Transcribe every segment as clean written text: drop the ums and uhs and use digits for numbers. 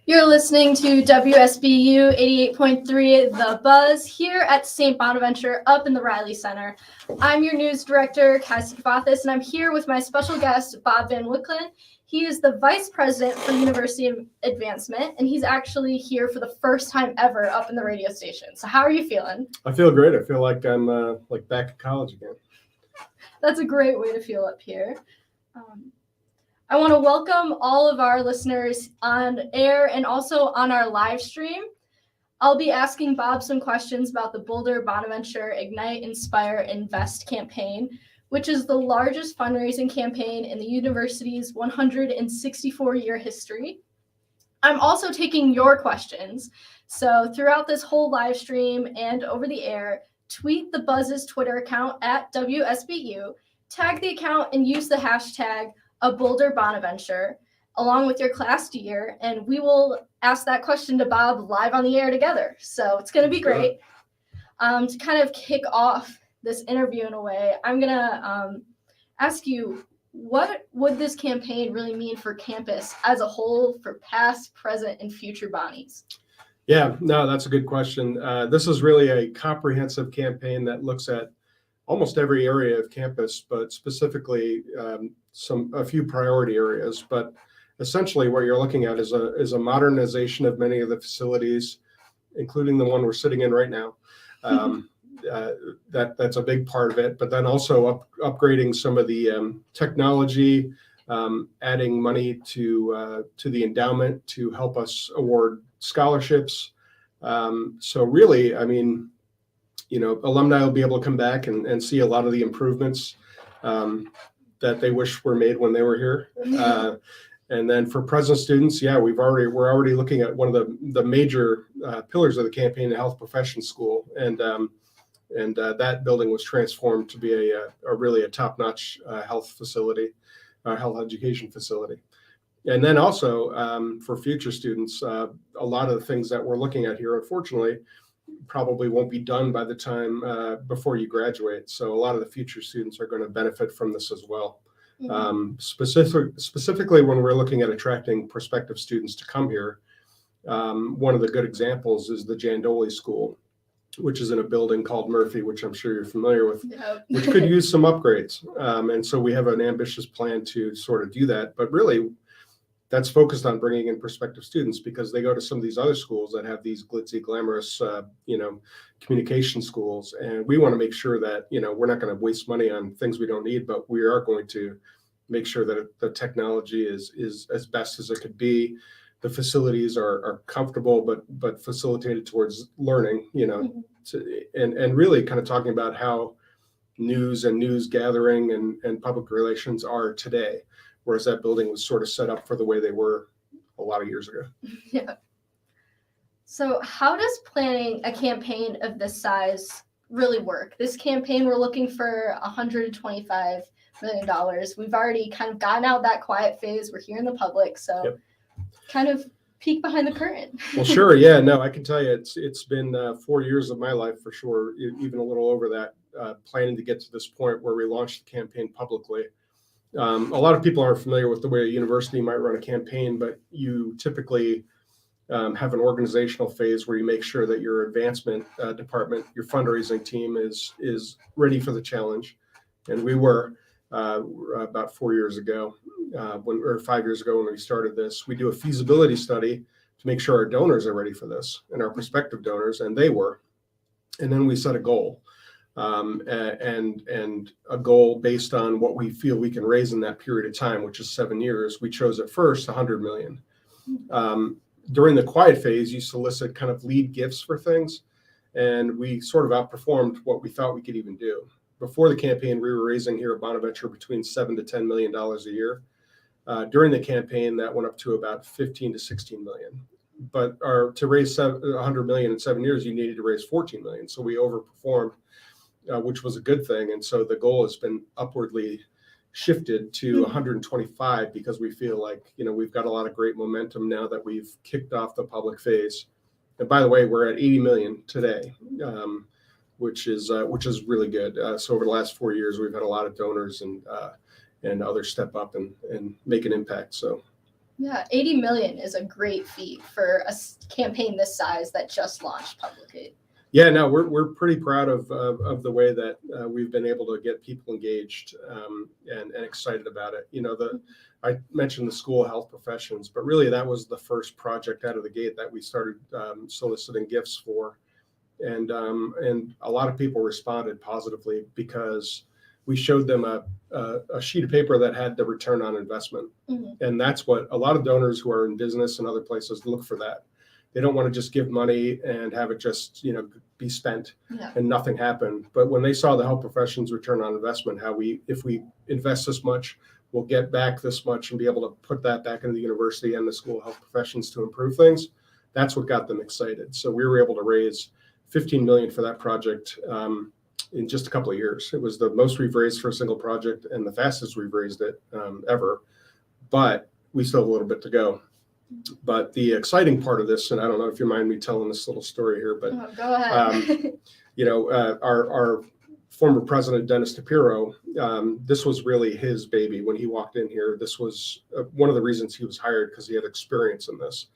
You're listening to WSBU 88.3 The Buzz here at St. Bonaventure up in the Riley Center. I'm your news director, Kavathas, and I'm here with my special guest, Bob Van Wicklin. He is the vice president for University Advancement, and he's actually here for the first time ever up in the radio station. So how are you feeling? I feel great. I feel like I'm back at college again. That's a great way to feel up here. I want to welcome all of our listeners on air and also on our live stream. I'll be asking Bob some questions about the Boulder Bonaventure Ignite, Inspire, Invest campaign, which is the largest fundraising campaign in the university's 164-year history. I'm also taking your questions. So throughout this whole live stream and over the air, tweet the Buzz's Twitter account at WSBU, tag the account and use the hashtag a Boulder Bonaventure along with your class year, and we will ask that question to Bob live on the air together. So it's going to be great. To kind of kick off this interview in a way, I'm going to ask you, what would this campaign really mean for campus as a whole, for past, present, and future Bonnies? Yeah, no, that's a good question. This is really a comprehensive campaign that looks at almost every area of campus, but specifically a few priority areas. But essentially what you're looking at is a modernization of many of the facilities, including the one we're sitting in right now. That's a big part of it, but then also upgrading some of the technology, adding money to the endowment to help us award scholarships. So really, I mean, alumni will be able to come back and see a lot of the improvements that they wish were made when they were here. And then for present students, yeah, we're already looking at one of the major pillars of the campaign, the health profession school, and that building was transformed to be a really top-notch health facility, health education facility. And then also for future students, a lot of the things that we're looking at here, unfortunately, probably won't be done by the time before you graduate. So a lot of the future students are going to benefit from this as well. Mm-hmm. Specifically when we're looking at attracting prospective students to come here, one of the good examples is the Jandoli school, which is in a building called Murphy, which I'm sure you're familiar with, yep. Which could use some upgrades. And so we have an ambitious plan to sort of do that. But really, that's focused on bringing in prospective students because they go to some of these other schools that have these glitzy, glamorous, communication schools. And we want to make sure that, we're not going to waste money on things we don't need, but we are going to make sure that the technology is as best as it could be. The facilities are comfortable, but facilitated towards learning, and really kind of talking about how news gathering and public relations are today. Whereas that building was sort of set up for the way they were a lot of years ago. Yeah. So how does planning a campaign of this size really work? This campaign, we're looking for $125 million. We've already kind of gotten out that quiet phase. We're here in the public. So yep. Kind of peek behind the curtain. Well, sure. Yeah, no, I can tell you it's been 4 years of my life for sure, even a little over that, planning to get to this point where we launched the campaign publicly. A lot of people aren't familiar with the way a university might run a campaign, but you typically have an organizational phase where you make sure that your advancement department, your fundraising team is ready for the challenge. And we were about 4 years ago, or 5 years ago when we started this. We do a feasibility study to make sure our donors are ready for this and our prospective donors, and they were. And then we set a goal. And a goal based on what we feel we can raise in that period of time, which is 7 years. We chose at first 100 million. During the quiet phase, you solicit kind of lead gifts for things, and we sort of outperformed what we thought we could even do. Before the campaign, we were raising here at Bonaventure between $7 to $10 million a year. During the campaign, that went up to about 15 to 16 million. But to raise 100 million in 7 years, you needed to raise 14 million. So we overperformed. Which was a good thing. And so the goal has been upwardly shifted to 125 because we feel like, we've got a lot of great momentum now that we've kicked off the public phase. And by the way, we're at 80 million today, which is really good. So over the last 4 years, we've had a lot of donors and others step up and make an impact. So Yeah, 80 million is a great feat for a campaign this size that just launched publicly. Yeah, no, we're pretty proud of the way that we've been able to get people engaged and excited about it. I mentioned the school health professions, but really that was the first project out of the gate that we started soliciting gifts for, and a lot of people responded positively because we showed them a sheet of paper that had the return on investment, and that's what a lot of donors who are in business and other places look for. That they don't want to just give money and have it just be spent and nothing happen. But when they saw the health professions return on investment, if we invest this much, we'll get back this much and be able to put that back into the university and the school health professions to improve things. That's what got them excited. So we were able to raise $15 million for that project in just a couple of years. It was the most we've raised for a single project and the fastest we've raised it ever. But we still have a little bit to go. But the exciting part of this, and I don't know if you mind me telling this little story here, but go ahead. Our former president, Dennis Tapiro, this was really his baby when he walked in here. This was one of the reasons he was hired, because he had experience in this.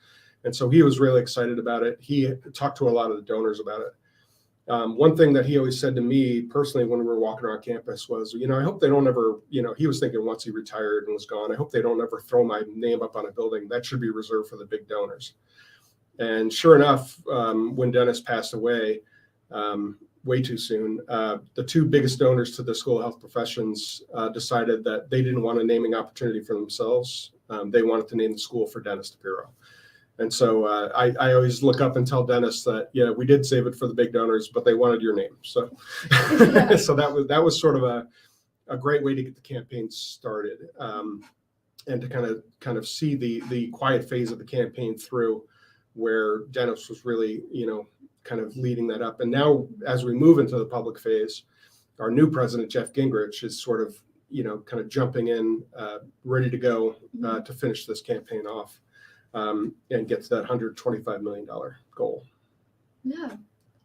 And so he was really excited about it. He talked to a lot of the donors about it. One thing that he always said to me personally when we were walking around campus was, I hope they don't ever, he was thinking once he retired and was gone, I hope they don't ever throw my name up on a building. That should be reserved for the big donors. And sure enough, when Dennis passed away, way too soon, the two biggest donors to the school health professions decided that they didn't want a naming opportunity for themselves. They wanted to name the school for Dennis Tapiro. And so I always look up and tell Dennis that, we did save it for the big donors, but they wanted your name. So so that was sort of a great way to get the campaign started, and to kind of see the quiet phase of the campaign through, where Dennis was really, kind of leading that up. And now as we move into the public phase, our new president, Jeff Gingrich, is sort of, kind of jumping in, ready to go to finish this campaign off. And get to that $125 million goal. Yeah.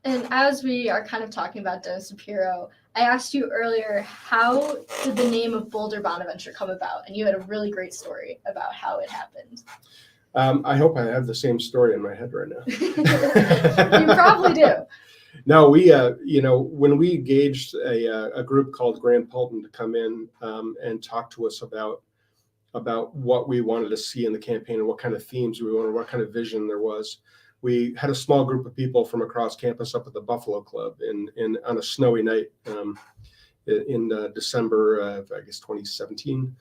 And as we are kind of talking about Dennis Tapiro, I asked you earlier, how did the name of Bolder Bonaventure come about? And you had a really great story about how it happened. I hope I have the same story in my head right now. You probably do. No, we, when we engaged a group called Grand Pulton to come in and talk to us about what we wanted to see in the campaign and what kind of themes we wanted, what kind of vision there was. We had a small group of people from across campus up at the Buffalo Club on a snowy night in December of, I guess, 2017.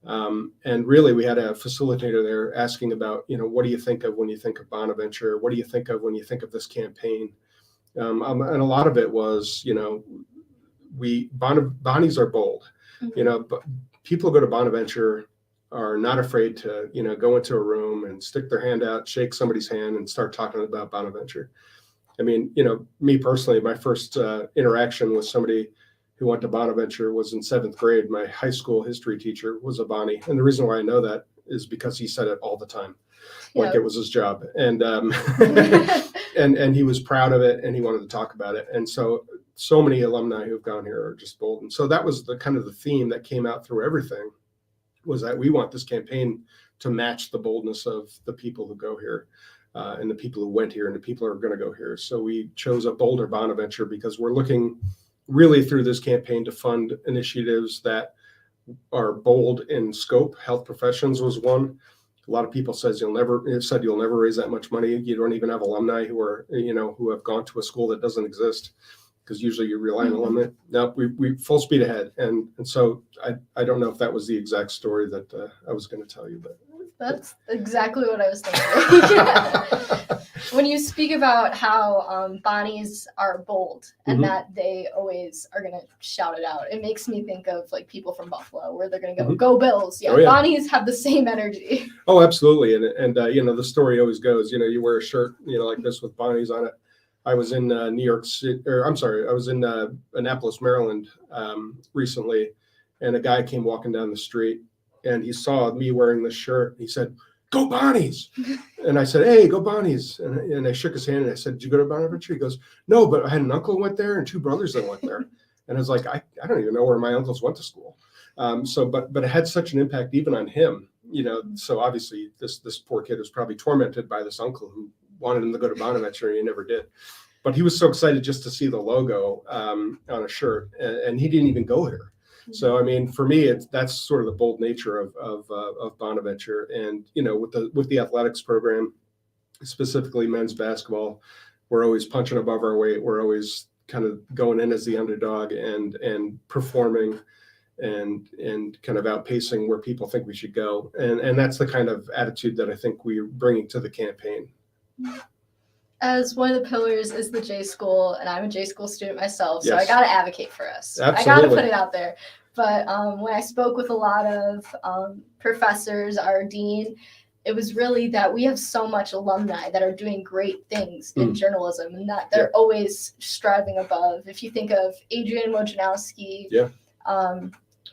And really, we had a facilitator there asking about, what do you think of when you think of Bonaventure? What do you think of when you think of this campaign? And a lot of it was, Bonnies are bold. But people who go to Bonaventure are not afraid to, go into a room and stick their hand out, shake somebody's hand, and start talking about Bonaventure. I mean, me personally, my first interaction with somebody who went to Bonaventure was in 7th grade. My high school history teacher was a Bonnie. And the reason why I know that is because he said it all the time, like it was his job. And and he was proud of it, and he wanted to talk about it. And so many alumni who've gone here are just bold. And so that was the kind of the theme that came out through everything, was that we want this campaign to match the boldness of the people who go here, and the people who went here, and the people who are going to go here. So we chose a Bolder Bonaventure because we're looking really through this campaign to fund initiatives that are bold in scope. Health professions was one. A lot of people said you'll never raise that much money. You don't even have alumni who are, who have gone to a school that doesn't exist, because usually you rely on alumni. Now we full speed ahead. And so I don't know if that was the exact story that I was going to tell you, but that's exactly what I was thinking. When you speak about how Bonnies are bold and that they always are going to shout it out, it makes me think of like people from Buffalo, where they're going to go Bills. Yeah, Bonnies have the same energy. Oh, absolutely. And the story always goes, you wear a shirt, like this with Bonnies on it. I was in New York City, I was in Annapolis, Maryland recently, and a guy came walking down the street, and he saw me wearing this shirt. He said, "Go Bonnies!" And I said, "Hey, go Bonnies!" And I shook his hand, and I said, "Did you go to Bonaventure?" He goes, "No, but I had an uncle who went there and 2 brothers that went there." And I was like, I don't even know where my uncles went to school. But it had such an impact even on him, so obviously this poor kid was probably tormented by this uncle who wanted him to go to Bonaventure, and he never did. But he was so excited just to see the logo on a shirt, and he didn't even go here. So, I mean, for me, that's sort of the bold nature of Bonaventure. And, with the athletics program, specifically men's basketball, we're always punching above our weight. We're always kind of going in as the underdog and performing and kind of outpacing where people think we should go. And that's the kind of attitude that I think we're bringing to the campaign. As one of the pillars is the J School, and I'm a J School student myself, so Yes. I got to advocate for us. Absolutely. I got to put it out there. But when I spoke with a lot of professors, our dean, it was really that we have so much alumni that are doing great things in journalism, and that they're always striving above. If you think of Adrian Wojnarowski,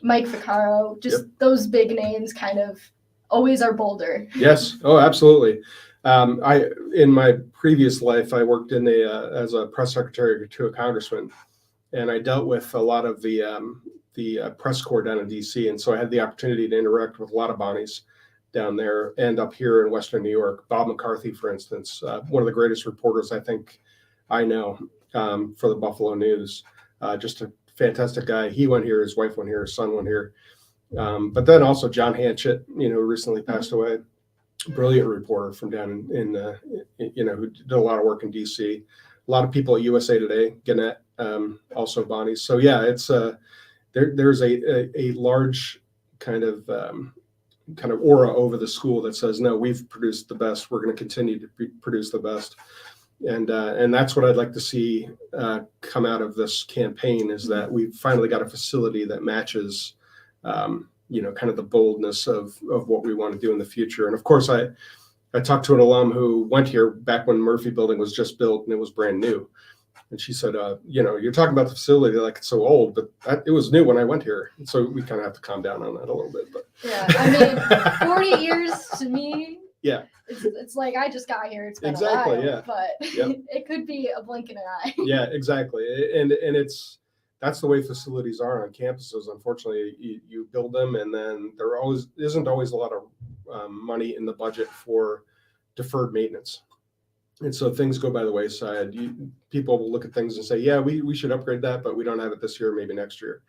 Mike Ficcaro, just those big names kind of always are Boulder. Yes. Oh, absolutely. In my previous life, I worked as a press secretary to a congressman, and I dealt with a lot of the press corps down in DC. And so I had the opportunity to interact with a lot of Bonnies down there and up here in Western New York. Bob McCarthy, for instance, one of the greatest reporters I think I know for the Buffalo News, just a fantastic guy. He went here, his wife went here, his son went here. But then also John Hanchett, recently passed away. Brilliant reporter from down in who did a lot of work in DC. A lot of people at USA Today, Gannett, also Bonnies. So yeah, it's there's a large kind of aura over the school that says, no, we've produced the best. We're going to continue to produce the best, and that's what I'd like to see come out of this campaign, is that we've finally got a facility that matches. Kind of the boldness of what we want to do in the future. And of course, I talked to an alum who went here back when Murphy Building was just built and it was brand new. And she said, you're talking about the facility like it's so old, but it was new when I went here. And so we kind of have to calm down on that a little bit. But yeah, I mean, 40 years to me. Yeah. It's like I just got here. It's been exactly, a while, yeah. But it could be a blink in an eye. Yeah, exactly. And that's the way facilities are on campuses. Unfortunately, you build them, and then there isn't always a lot of money in the budget for deferred maintenance. And so things go by the wayside. People will look at things and say, yeah, we should upgrade that, but we don't have it this year, maybe next year.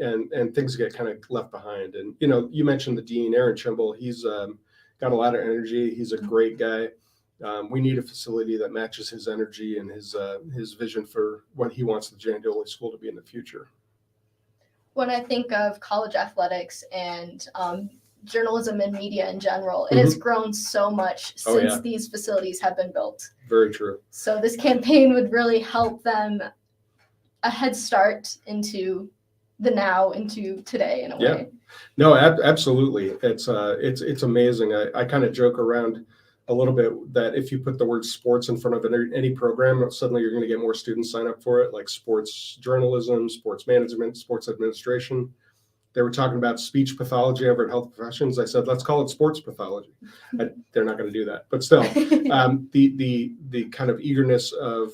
And things get kind of left behind. And, you mentioned the dean, Aaron Chimbel. He's got a lot of energy. He's a great guy. We need a facility that matches his energy and his vision for what he wants the Jandoli School to be in the future. When I think of college athletics and journalism and media in general, it has grown so much since these facilities have been built. Very true. So this campaign would really help them a head start into the now, into today in a way. No, absolutely. It's amazing. I kind of joke around a little bit that if you put the word sports in front of any program, suddenly you're going to get more students sign up for it, like sports journalism, sports management, sports administration. They were talking about speech pathology over at Health Professions. I said, let's call it sports pathology. They're not going to do that, but still, the kind of eagerness of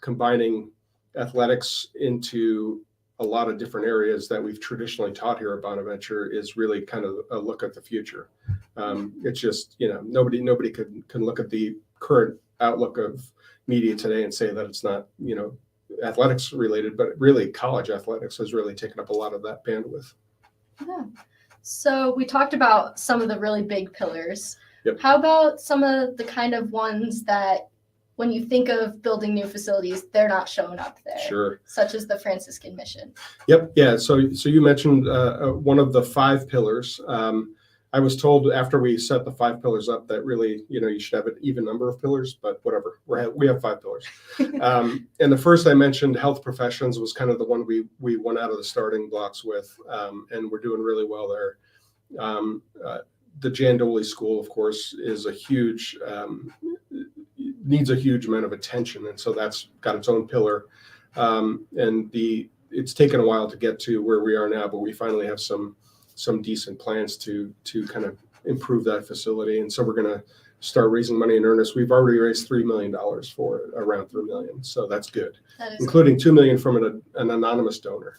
combining athletics into a lot of different areas that we've traditionally taught here at Bonaventure is really kind of a look at the future. It's just, nobody can look at the current outlook of media today and say that it's not, athletics related, but really college athletics has really taken up a lot of that bandwidth. Yeah. So we talked about some of the really big pillars. Yep. How about some of the kind of ones that when you think of building new facilities, they're not showing up there? Sure. Such as the Franciscan Mission. Yep. Yeah. So you mentioned one of the 5 pillars. I was told after we set the 5 pillars up that really, you should have an even number of pillars, but whatever. We have 5 pillars. And the first I mentioned, health professions, was kind of the one we went out of the starting blocks with, and we're doing really well there. The Jandoli School, of course, is a huge, needs a huge amount of attention, and so that's got its own pillar. And it's taken a while to get to where we are now, but we finally have some decent plans to kind of improve that facility. And so we're going to start raising money in earnest. We've already raised $3 million for it, around $3 million. So that's good, including $2 million from an anonymous donor.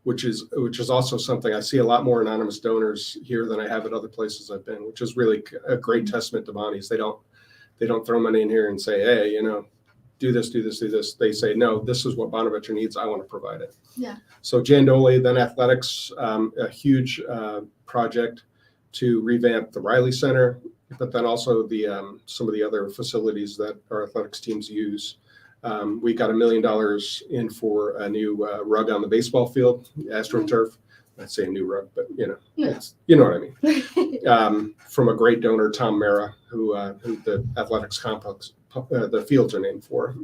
which is also something I see a lot more anonymous donors here than I have at other places I've been, which is really a great testament to Bonnie's. They don't throw money in here and say, hey, do this. They say, no, this is what Bonaventure needs. I want to provide it. Yeah. So Jandoli, then athletics, a huge project to revamp the Riley Center, but then also the some of the other facilities that our athletics teams use. We got $1 million in for a new rug on the baseball field, AstroTurf. I'd say a new rug, but it's, you know what I mean. From a great donor, Tom Mara, who the athletics complex, the fields are named for.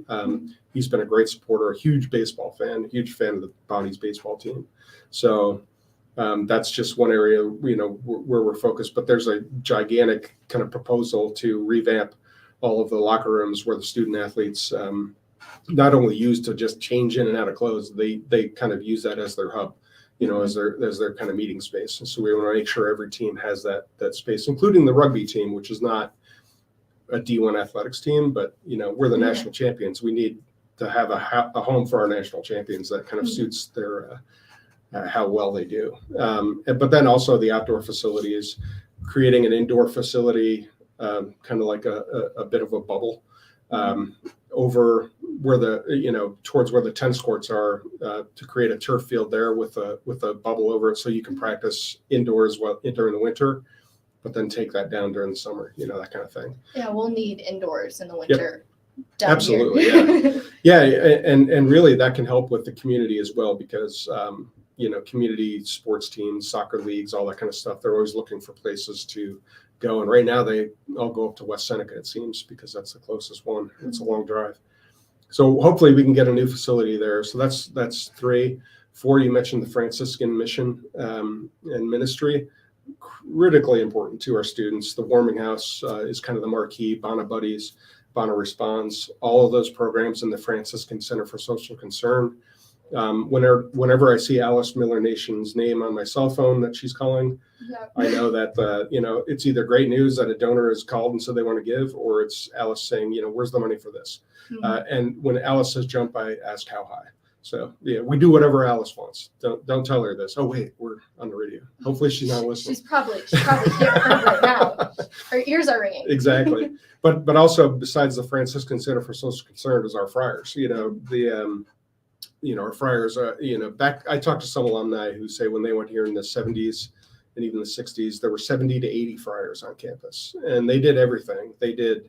He's been a great supporter, a huge baseball fan, huge fan of the Bonnie's baseball team. So that's just one area, where we're focused. But there's a gigantic kind of proposal to revamp all of the locker rooms where the student athletes not only use to just change in and out of clothes, they kind of use that as their hub, as their kind of meeting space. And so we want to make sure every team has that space, including the rugby team, which is not a D1 athletics team, but we're the national champions. We need to have a home for our national champions that kind of suits their how well they do. But then also the outdoor facilities, creating an indoor facility, kind of like a bit of a bubble over where towards where the tennis courts are, to create a turf field there with a bubble over it, so you can practice indoors during the winter, but then take that down during the summer, that kind of thing. Yeah, we'll need indoors in the winter. Yep. Absolutely, yeah. And really that can help with the community as well, because community sports teams, soccer leagues, all that kind of stuff, they're always looking for places to go. And right now they all go up to West Seneca, it seems, because that's the closest one. It's a long drive. So hopefully we can get a new facility there. So that's 3. 4, you mentioned the Franciscan Mission and ministry, critically important to our students. The warming house is kind of the marquee. Bona Buddies, Bona Responds, all of those programs in the Franciscan Center for Social Concern. Whenever I see Alice Miller Nation's name on my cell phone that she's calling, I know that it's either great news that a donor has called and said they want to give, or it's Alice saying, where's the money for this? And when Alice says jump, I ask how high. So we do whatever Alice wants. Don't tell her this. Oh wait, we're on the radio. Hopefully she's not listening. She's probably here right now. Her ears are ringing. Exactly. But also, besides the Franciscan Center for Social Concern, is our friars. Our friars are, back, I talked to some alumni who say when they went here in the 70s and even the 60s, there were 70 to 80 friars on campus, and they did everything. They did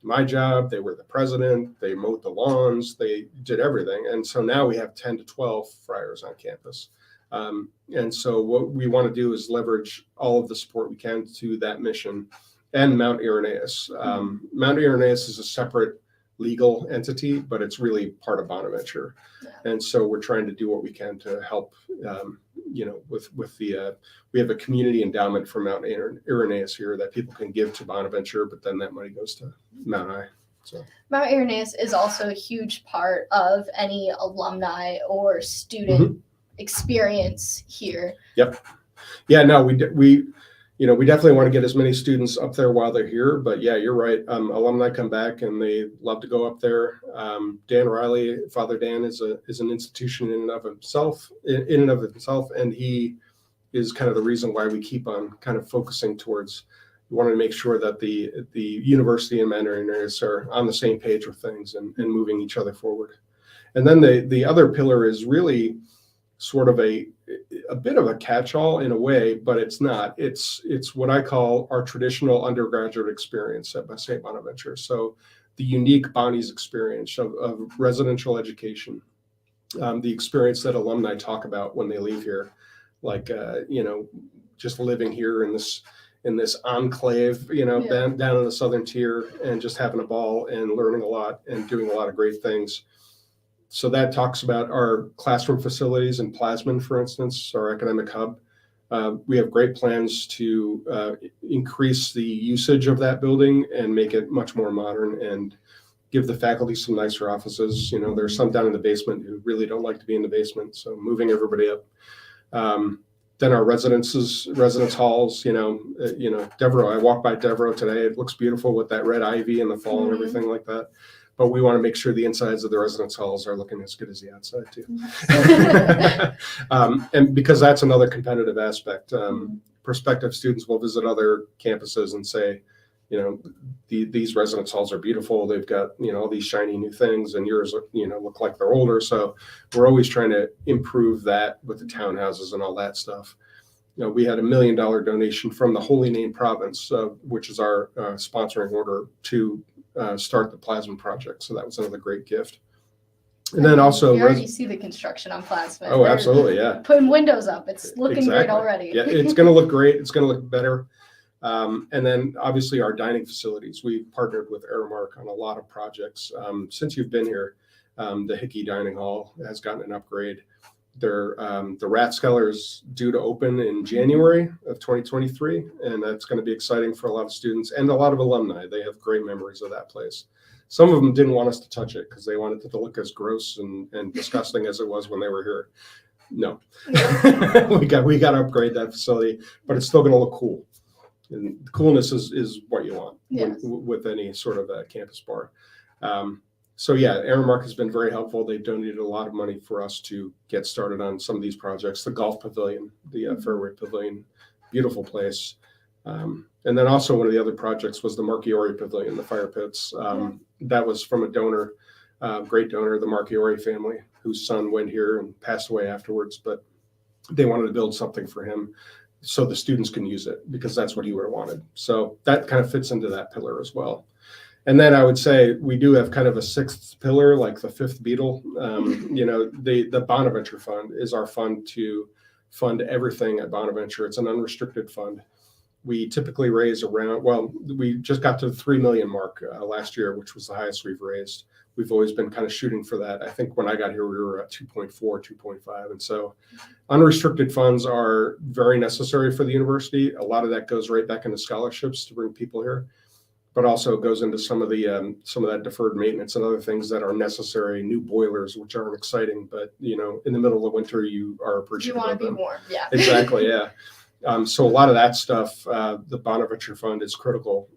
my job. They were the president. They mowed the lawns. They did everything. And so now we have 10 to 12 friars on campus. And so what we want to do is leverage all of the support we can to that mission and Mount Irenaeus. Mount Irenaeus is a separate legal entity, but it's really part of Bonaventure. And so we're trying to do what we can to help, with the, we have a community endowment for Mount Irenaeus here that people can give to Bonaventure, but then that money goes to Mount I. So Mount Irenaeus is also a huge part of any alumni or student experience here. Yep. Yeah, no, we definitely want to get as many students up there while they're here. But yeah, you're right. Alumni come back and they love to go up there. Dan Riley, Father Dan, is an institution in and of himself, and he is kind of the reason why we keep on kind of focusing towards. We want to make sure that the university and Mount Irenaeus are on the same page with things and moving each other forward. And then the other pillar is really sort of a bit of a catch-all in a way, but it's not. It's what I call our traditional undergraduate experience at St. Bonaventure. So the unique Bonnie's experience of residential education, the experience that alumni talk about when they leave here, like just living here in this enclave, down in the southern tier, and just having a ball and learning a lot and doing a lot of great things. So that talks about our classroom facilities in Plasman, for instance, our academic hub. We have great plans to increase the usage of that building and make it much more modern and give the faculty some nicer offices. There's some down in the basement who really don't like to be in the basement, so moving everybody up. Then our residence halls, Devereaux. I walked by Devereaux today. It looks beautiful with that red ivy in the fall and everything like that. but we want to make sure the insides of the residence halls are looking as good as the outside too. And because that's another competitive aspect. Prospective students will visit other campuses and say, these residence halls are beautiful. They've got, all these shiny new things, and yours, look like they're older. So we're always trying to improve that with the townhouses and all that stuff. We had $1 million donation from the Holy Name Province, which is our sponsoring order to start the Plasma Project. So that was another great gift. And then also, you already see the construction on Plasma. Oh, absolutely, yeah. Putting windows up, it's looking great already. Yeah, it's going to look great. It's going to look better. And then obviously our dining facilities. We've partnered with Aramark on a lot of projects. Since you've been here, the Hickey Dining Hall has gotten an upgrade. The Rathskeller is due to open in January of 2023, and that's going to be exciting for a lot of students and a lot of alumni. They have great memories of that place. Some of them didn't want us to touch it because they wanted it to look as gross and disgusting as it was when they were here. No, we got to upgrade that facility, but it's still going to look cool. And the coolness is what you want. Yes. with any sort of a campus bar. So yeah, Aramark has been very helpful. They've donated a lot of money for us to get started on some of these projects. The golf pavilion, the Fairway Pavilion, beautiful place. And then also one of the other projects was the Marchiori Pavilion, the fire pits. That was from a donor, great donor, the Marchiori family, whose son went here and passed away afterwards. But they wanted to build something for him so the students can use it, because that's what he would have wanted. So that kind of fits into that pillar as well. And then I would say we do have kind of a sixth pillar, like the fifth beetle. The Bonaventure Fund is our fund to fund everything at Bonaventure. It's an unrestricted fund. We typically raise we just got to the 3 million mark last year, which was the highest we've raised. We've always been kind of shooting for that. I think when I got here, we were at 2.4, 2.5. And so unrestricted funds are very necessary for the university. A lot of that goes right back into scholarships to bring people here, but also goes into some of that deferred maintenance and other things that are necessary, new boilers, which aren't exciting, but in the middle of winter, you are appreciative. You want to be warm, yeah. Exactly, yeah. So a lot of that stuff, the Bonaventure Fund is critical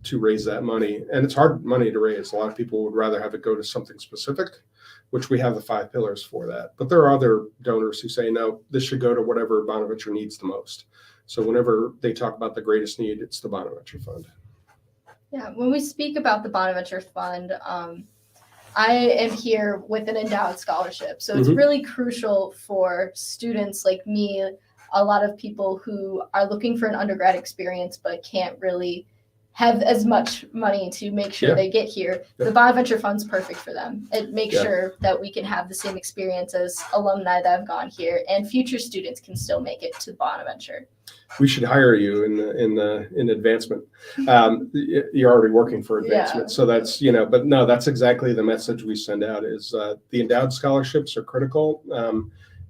to raise that money. And it's hard money to raise. A lot of people would rather have it go to something specific, which we have the 5 pillars for that. But there are other donors who say, no, this should go to whatever Bonaventure needs the most. So whenever they talk about the greatest need, it's the Bonaventure Fund. Yeah, when we speak about the Bonaventure Fund, I am here with an endowed scholarship. So it's really crucial for students like me, a lot of people who are looking for an undergrad experience but can't really have as much money to make sure they get here. The Bonaventure Fund's perfect for them. It makes sure that we can have the same experience as alumni that have gone here, and future students can still make it to Bonaventure. We should hire you in advancement. You're already working for advancement, so that's But no, that's exactly the message we send out. Is the endowed scholarships are critical,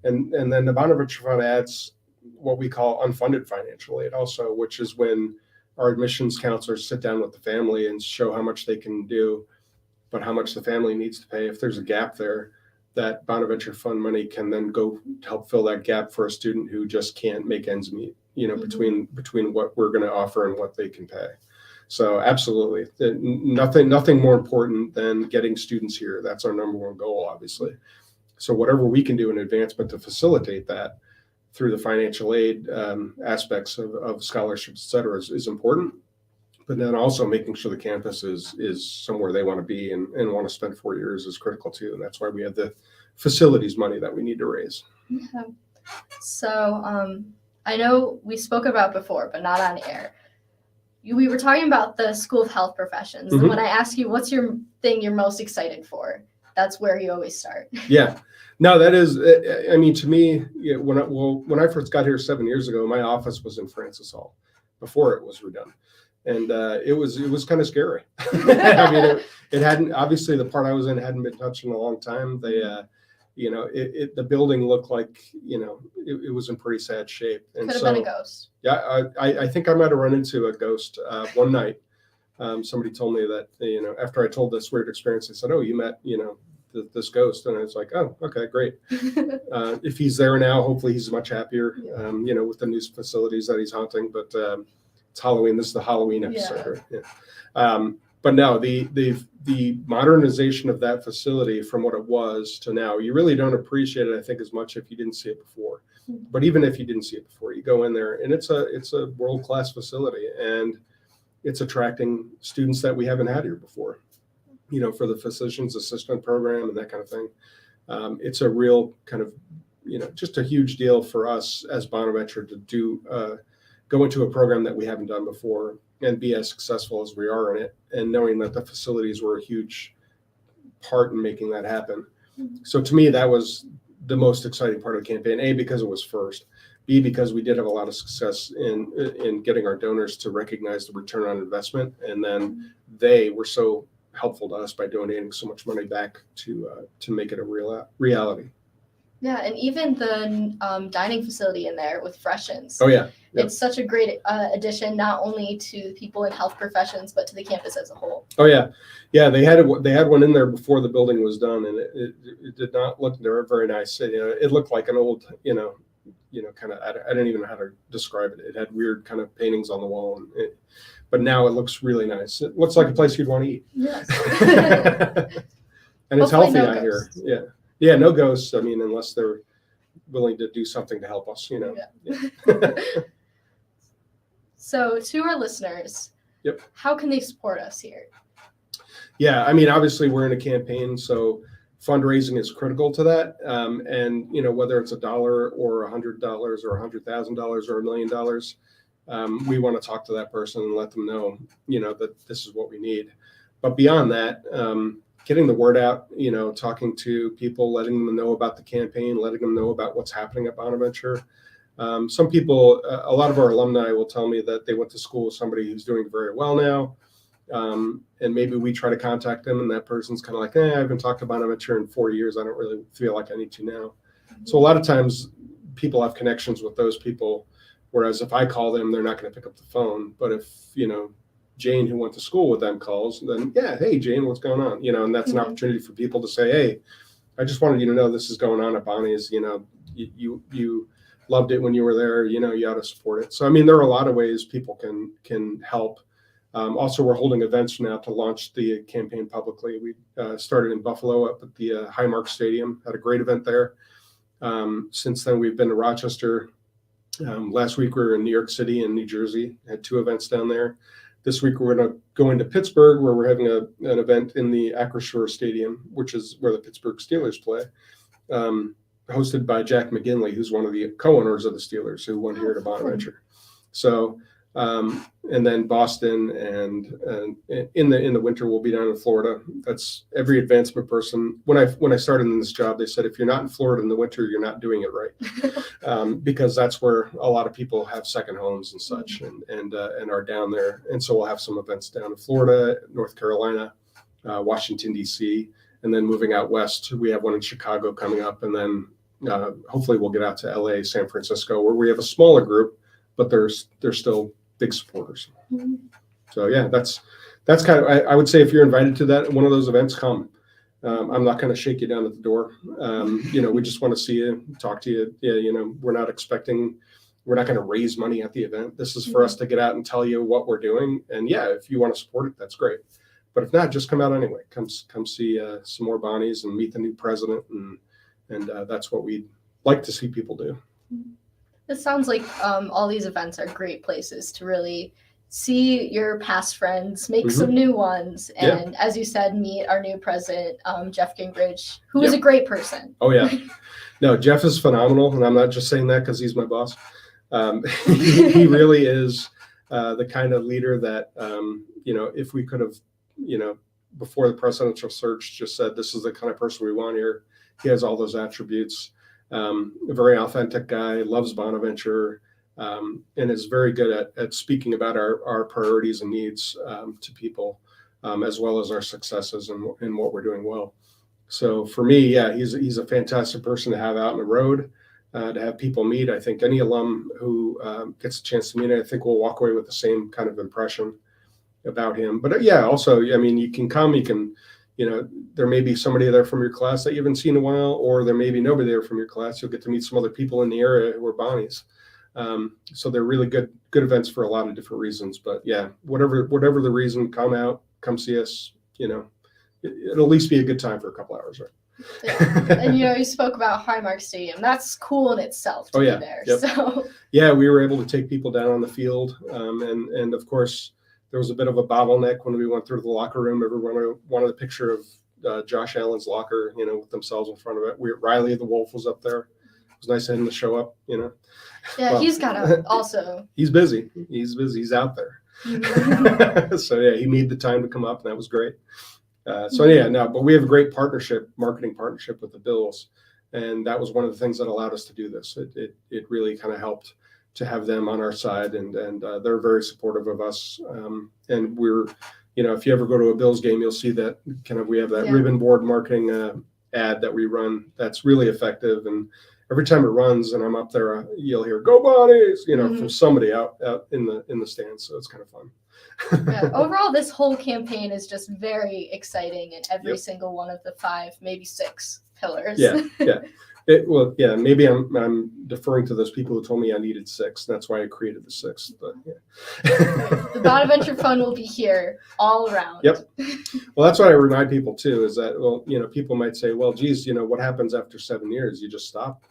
and then the Bonaventure Fund adds what we call unfunded financial aid, also, which is when our admissions counselors sit down with the family and show how much they can do, but how much the family needs to pay. If there's a gap there, that Bonaventure Fund money can then go help fill that gap for a student who just can't make ends meet, between what we're going to offer and what they can pay. So absolutely, nothing more important than getting students here. That's our number one goal, obviously. So whatever we can do in advancement to facilitate that through the financial aid aspects of scholarships, et cetera, is important. But then also making sure the campus is somewhere they want to be and want to spend 4 years is critical too. And that's why we have the facilities money that we need to raise. Yeah. So I know we spoke about before, but not on air. We were talking about the School of Health Professions. And when I ask you, what's your thing you're most excited for? That's where you always start. Yeah. No, that is, to me, when I first got here 7 years ago, my office was in Francis Hall before it was redone. And it was kind of scary. It hadn't, obviously the part I was in hadn't been touched in a long time. They, the building looked like, it was in pretty sad shape. And could have been a ghost. Yeah, I think I might have run into a ghost one night. Somebody told me that, after I told this weird experience, they said, oh, you met, this ghost. And I was like, oh, okay, great. If he's there now, hopefully he's much happier, with the new facilities that he's haunting. But it's Halloween. This is the Halloween episode. Yeah. but no, the modernization of that facility from what it was to now, you really don't appreciate it, I think, as much if you didn't see it before. But even if you didn't see it before, you go in there and it's a world-class facility, and it's attracting students that we haven't had here before, for the physician's assistant program and that kind of thing. It's a real kind of, just a huge deal for us as Bonaventure to go into a program that we haven't done before and be as successful as we are in it, and knowing that the facilities were a huge part in making that happen. So to me, that was the most exciting part of the campaign, A, because it was first, B, because we did have a lot of success in getting our donors to recognize the return on investment, and then they were so helpful to us by donating so much money back to make it a reality. Yeah, and even the dining facility in there with Freshens. Oh yeah. Yep. It's such a great addition, not only to people in health professions, but to the campus as a whole. Oh yeah, yeah. They had one in there before the building was done, and it did not look very nice. It looked like an old, kind of. I don't even know how to describe it. It had weird kind of paintings on the wall, but now it looks really nice. It looks like a place you'd want to eat. Yes. And it's Hopefully healthy no out here. ghosts. Yeah. Yeah, no ghosts. I mean, unless they're willing to do something to help us, Yeah. So to our listeners, Yep. How can they support us here? Yeah, I mean, obviously we're in a campaign, so fundraising is critical to that. And whether it's $1 or $100 or $100,000 or $1 million, we want to talk to that person and let them know, that this is what we need. But beyond that, getting the word out, talking to people, letting them know about the campaign, letting them know about what's happening at Bonaventure. Some people, a lot of our alumni will tell me that they went to school with somebody who's doing very well now. And maybe we try to contact them, and that person's kind of like, I haven't talked to Bonaventure in 4 years. I don't really feel like I need to now. So a lot of times people have connections with those people, whereas if I call them, they're not going to pick up the phone. But if, Jane, who went to school with them, calls, then hey Jane, what's going on? And that's an opportunity for people to say, hey, I just wanted you to know this is going on at Bonnie's. You loved it when you were there. You ought to support it. So I mean, there are a lot of ways people can help. Also, we're holding events now to launch the campaign publicly. We started in Buffalo up at the Highmark Stadium, had a great event there. Since then, we've been to Rochester. Last week we were in New York City and New Jersey, had 2 events down there. This week we're going to go into Pittsburgh, where we're having an event in the Acrisure Stadium, which is where the Pittsburgh Steelers play, hosted by Jack McGinley, who's one of the co-owners of the Steelers, who went here to Bonaventure. So, and then Boston, and in the winter we'll be down in Florida. That's every advancement person. When I started in this job, they said if you're not in Florida in the winter, you're not doing it right, because that's where a lot of people have second homes and such, and are down there. And so we'll have some events down in Florida, North Carolina, Washington D.C., and then moving out west, we have one in Chicago coming up, and then hopefully we'll get out to L.A., San Francisco, where we have a smaller group, but they're still big supporters. So yeah, that's kind of, I would say if you're invited to one of those events, come. I'm not going to shake you down at the door. We just want to see you, talk to you. Yeah, we're not going to raise money at the event. This is for us to get out and tell you what we're doing. And yeah, if you want to support it, that's great. But if not, just come out anyway. Come see some more Bonnies and meet the new president. And that's what we'd like to see people do. It sounds like all these events are great places to really see your past friends, make some new ones, and as you said, meet our new president, Jeff Gingrich, who is a great person. Oh yeah, no, Jeff is phenomenal, and I'm not just saying that because he's my boss. He really is the kind of leader that if we could have, before the presidential search, just said this is the kind of person we want here. He has all those attributes. A very authentic guy, loves Bonaventure, and is very good at speaking about our priorities and needs to people, as well as our successes and what we're doing well. So for me, he's a fantastic person to have out on the road, to have people meet. I think any alum who gets a chance to meet him, I think will walk away with the same kind of impression about him. But also, I mean, you can come, there may be somebody there from your class that you haven't seen in a while, or there may be nobody there from your class. You'll get to meet some other people in the area who are Bonnies. So they're really good events for a lot of different reasons. But yeah, whatever the reason, come out, come see us. It'll at least be a good time for a couple hours, right? Yeah. And you spoke about Highmark Stadium. That's cool in itself to be there. Yep. So yeah, we were able to take people down on the field, and of course there was a bit of a bottleneck when we went through the locker room. Everyone wanted a picture of Josh Allen's locker, with themselves in front of it. Riley the Wolf was up there. It was nice of him to show up. Yeah, well, he's got to also. He's busy. He's out there. Mm-hmm. So yeah, he made the time to come up, and that was great. But we have a great marketing partnership with the Bills, and that was one of the things that allowed us to do this. It really kind of helped to have them on our side, and they're very supportive of us. And we're, if you ever go to a Bills game, you'll see that we have that ribbon board marketing ad that we run that's really effective. And every time it runs and I'm up there, you'll hear "Go Bonnies," from somebody out in the stands. So it's kind of fun. Yeah, overall, this whole campaign is just very exciting in every single one of the 5, maybe 6 pillars. Yeah. Maybe I'm deferring to those people who told me I needed 6. That's why I created the 6th. But The Bonaventure Fund will be here all around. Yep. Well, that's what I remind people too, is that, people might say, well, geez, what happens after 7 years? You just stop.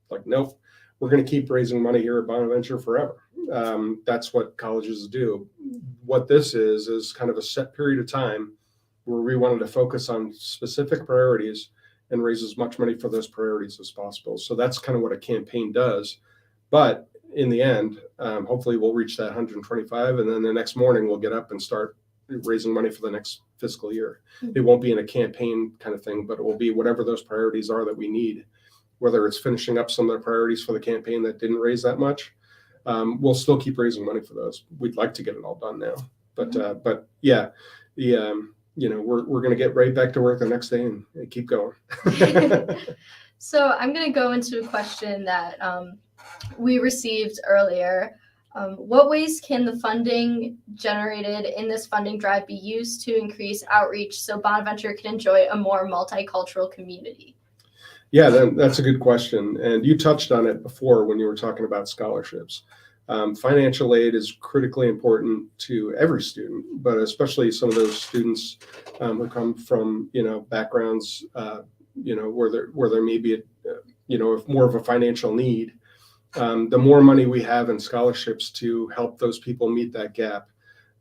Like, nope, we're going to keep raising money here at Bonaventure forever. That's what colleges do. What this is kind of a set period of time where we wanted to focus on specific priorities and raise as much money for those priorities as possible. So that's kind of what a campaign does. But in the end, hopefully we'll reach that 125, and then the next morning we'll get up and start raising money for the next fiscal year. It won't be in a campaign kind of thing, but it will be whatever those priorities are that we need, whether it's finishing up some of the priorities for the campaign that didn't raise that much. We'll still keep raising money for those. We'd like to get it all done now, but we're going to get right back to work the next day and keep going. So I'm going to go into a question that we received earlier. What ways can the funding generated in this funding drive be used to increase outreach so Bonaventure can enjoy a more multicultural community? Yeah, that's a good question. And you touched on it before when you were talking about scholarships. Financial aid is critically important to every student, but especially some of those students who come from, backgrounds, where there may be, more of a financial need. The more money we have in scholarships to help those people meet that gap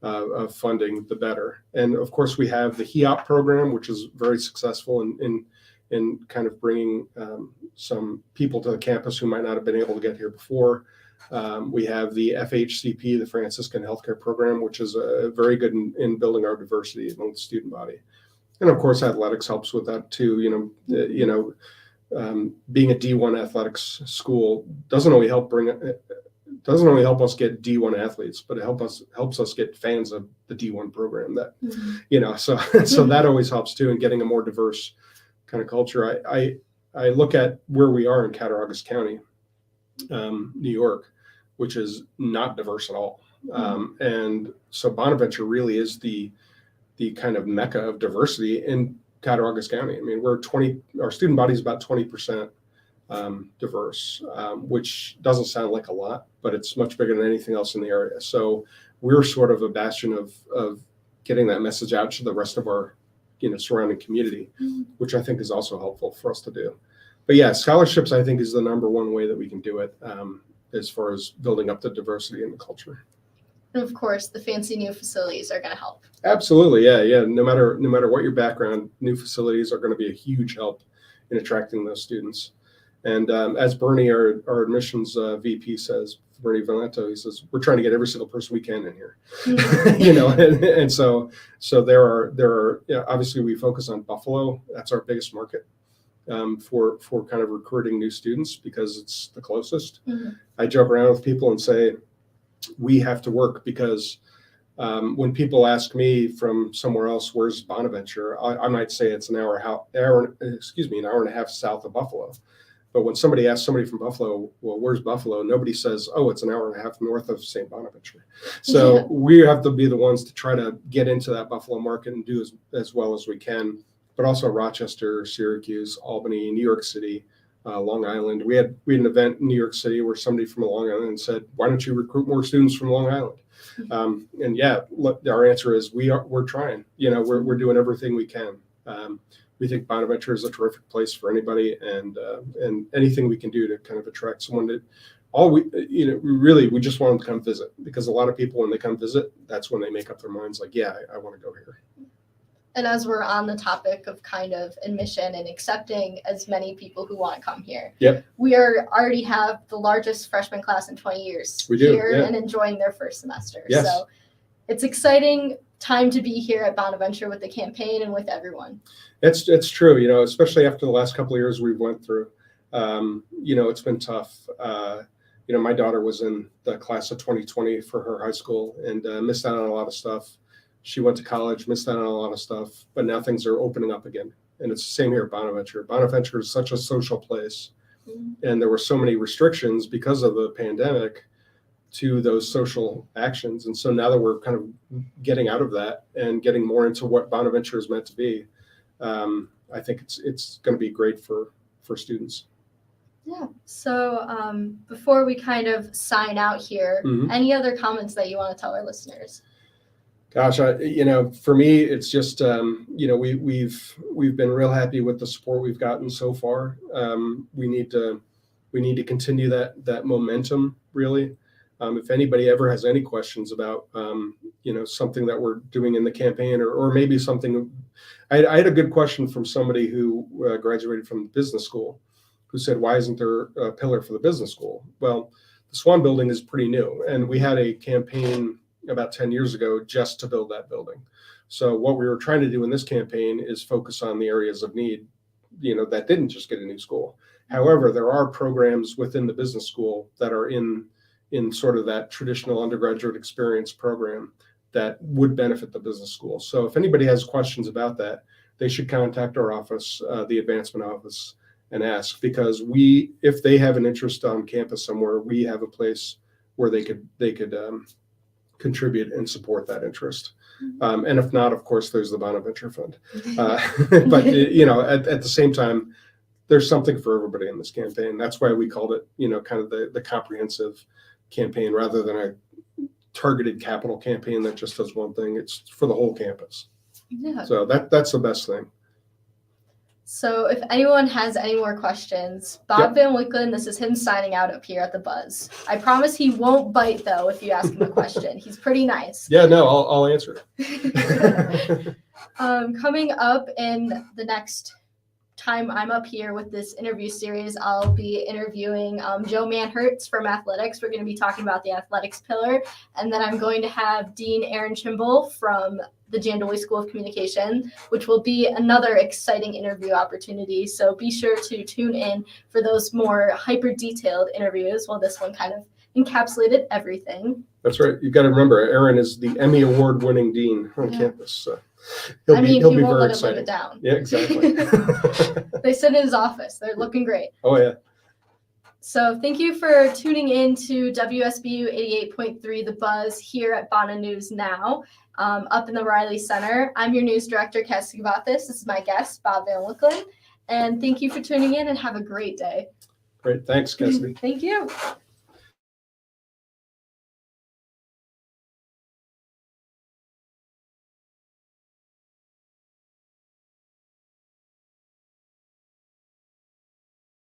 of funding, the better. And of course, we have the HEOP program, which is very successful in kind of bringing some people to the campus who might not have been able to get here before. We have the FHCP, the Franciscan Healthcare Program, which is very good in building our diversity among the student body. And of course, athletics helps with that too. Being a D1 athletics school doesn't only help us get D1 athletes, but it helps us get fans of the D1 program. That so that always helps too in getting a more diverse kind of culture. I look at where we are in Cattaraugus County, New York, which is not diverse at all. And so Bonaventure really is the kind of mecca of diversity in Cattaraugus County. I mean, our student body is about 20% diverse, which doesn't sound like a lot, but it's much bigger than anything else in the area. So we're sort of a bastion of getting that message out to the rest of our surrounding community, which I think is also helpful for us to do. But yeah, scholarships, I think, is the number one way that we can do it as far as building up the diversity in the culture. And of course, the fancy new facilities are going to help. Absolutely, yeah. No matter what your background, new facilities are going to be a huge help in attracting those students. And as Bernie, our admissions VP says, Bernie Valento, he says, we're trying to get every single person we can in here. And so there are obviously we focus on Buffalo. That's our biggest market for kind of recruiting new students because it's the closest. I joke around with people and say we have to work because when people ask me from somewhere else, where's Bonaventure, I might say it's an hour and a half south of Buffalo. But when somebody asks somebody from Buffalo, well, where's Buffalo? Nobody says, oh, it's an hour and a half north of St. Bonaventure. So we have to be the ones to try to get into that Buffalo market and do as well as we can. But also Rochester, Syracuse, Albany, New York City, Long Island. We had an event in New York City where somebody from Long Island said, "Why don't you recruit more students from Long Island?" And yeah, look, our answer is we're trying. We're doing everything we can. We think Bonaventure is a terrific place for anybody, and anything we can do to kind of attract someone that we just want them to come visit, because a lot of people, when they come visit, that's when they make up their minds like, yeah, I want to go here. And as we're on the topic of kind of admission and accepting as many people who want to come here, Yep. we already have the largest freshman class in 20 years here and enjoying their first semester. Yes. So it's exciting time to be here at Bonaventure with the campaign and with everyone. It's true, especially after the last couple of years we've went through. It's been tough. My daughter was in the class of 2020 for her high school and missed out on a lot of stuff. She went to college, missed out on a lot of stuff, but now things are opening up again. And it's the same here at Bonaventure. Bonaventure is such a social place. And there were so many restrictions because of the pandemic to those social actions. And so now that we're kind of getting out of that and getting more into what Bonaventure is meant to be, I think it's going to be great for students. Yeah. So before we kind of sign out here, any other comments that you want to tell our listeners? Gosh, for me, it's just, we've been real happy with the support we've gotten so far. We need to continue that momentum, really. If anybody ever has any questions about, something that we're doing in the campaign, or maybe something, I had a good question from somebody who graduated from business school, who said, "Why isn't there a pillar for the business school?" Well, the Swan building is pretty new, and we had a campaign about 10 years ago just to build that building. So what we were trying to do in this campaign is focus on the areas of need, that didn't just get a new school. However, there are programs within the business school that are in sort of that traditional undergraduate experience program that would benefit the business school. So if anybody has questions about that, they should contact our office, the advancement office, and ask, because if they have an interest on campus somewhere, we have a place where they could contribute and support that interest. And if not, of course, there's the Bonaventure Fund. But at the same time, there's something for everybody in this campaign. That's why we called it, kind of the comprehensive campaign rather than a targeted capital campaign that just does one thing. It's for the whole campus. Yeah. So that's the best thing. So if anyone has any more questions, Bob Van Wicklin, this is him signing out up here at the Buzz. I promise he won't bite, though, if you ask him a question. He's pretty nice. Yeah, no, I'll answer it. Coming up in the next time I'm up here with this interview series, I'll be interviewing Joe Manhertz from athletics. We're going to be talking about the athletics pillar. And then I'm going to have Dean Aaron Chimbel from the Jandoli School of Communication, which will be another exciting interview opportunity. So be sure to tune in for those more hyper-detailed interviews, while this one kind of encapsulated everything. That's right. You've got to remember, Aaron is the Emmy Award-winning dean on campus. So he'll be very exciting. Live it down. Yeah, exactly. They sit in his office. They're looking great. Oh, yeah. So thank you for tuning in to WSBU 88.3 The Buzz here at Bona News Now, up in the Riley Center. I'm your news director, Kavathas. This is my guest, Bob Van Wicklin. And thank you for tuning in, and have a great day. Great. Thanks, Cassidey. Thank you.